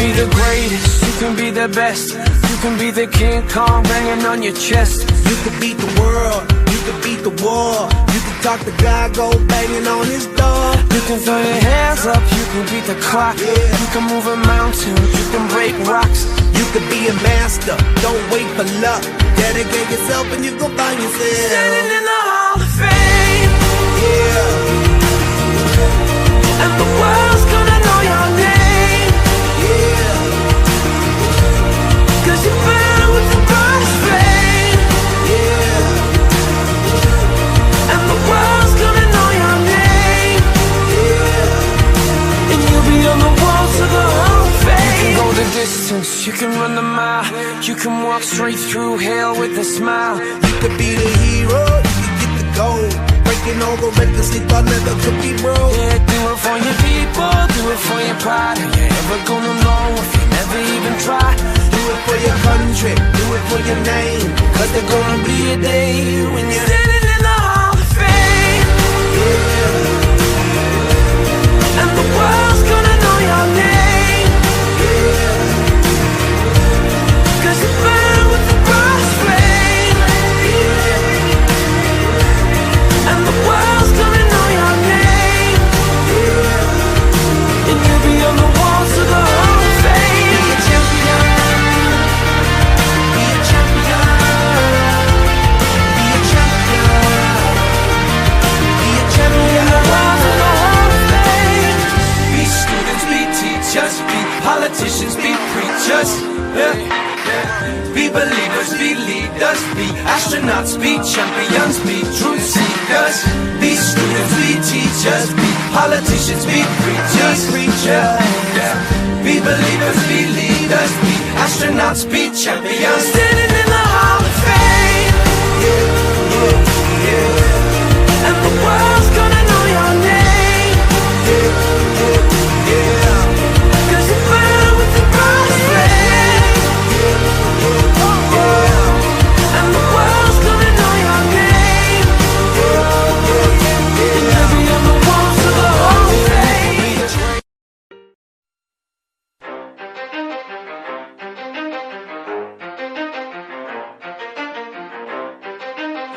be the greatest, you can be the best. You can be the King Kong banging on your chest. You could beat the world, you could beat the war. You can talk to God, go banging on his door. You can throw your hands up, you can beat the clock. You can move a mountain, you can break rocks. You could be a master, don't wait for luck. Dedicate yourself and you gon' find yourself standing in the Hall of Fame. Yeah. And the world's gonna know your name. Yeah. Cause you burn with the brightest flame. Yeah. And the world's gonna know your name. Yeah. And you'll be on the walls of the Hall of Fame. You can go the distance, you can run the mile. You can walk straight through hell with a smile. You could be the hero, you could get the gold. Breaking all the records they thought never could be broke. Yeah, do it for your people, do it for your pride. Are you ever gonna know if you never even try? Do it for your country, do it for your name. Cause there's gonna be a day when you're standing in the Hall of Fame. Yeah. And the world's gonna know your name. Yeah. Cause you burn with the brightest flame. Yeah. And the world's gonna know your name. Yeah. And you'll be on the walls of the Hall of Fame. Be a champion. Be a champion. Be a champion. Be a champion. The walls of the Hall of Fame. Be students, be teachers, be politicians, be preachers. Yeah. Be believers, be leaders, be astronauts, be champions, be truth seekers. Be students, be teachers, be politicians, be preachers. Yeah. Be believers, be leaders, be astronauts, be champions. Standing in the Hall of Fame. Yeah, yeah. And the world's gonna know your name. Yeah. Cause you burn with the brightest flame. And the world's gonna know your name. And you'll be on the walls of the Hall of Fame.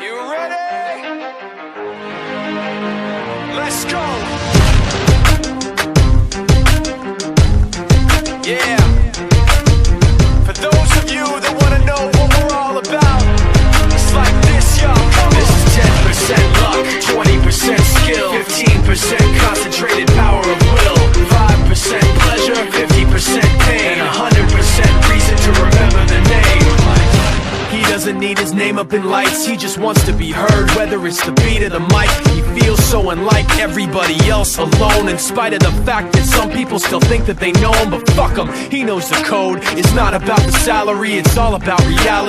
You ready? Let's go. Yeah. For those of you that wanna know what we're all about, it's like this, y'all. This is 10% luck, 20% skill, 15% concentrated power of will, 5% pleasure, 50% pain, and 100% reason to remember the name. He doesn't need his name up in lights, he just wants to be heard, whether it's the beat of the mic. He feels so unlike everybody else, alone, in spite of the fact that some people still think that they know him. But fuck him, he knows the code. It's not about the salary, it's all about reality.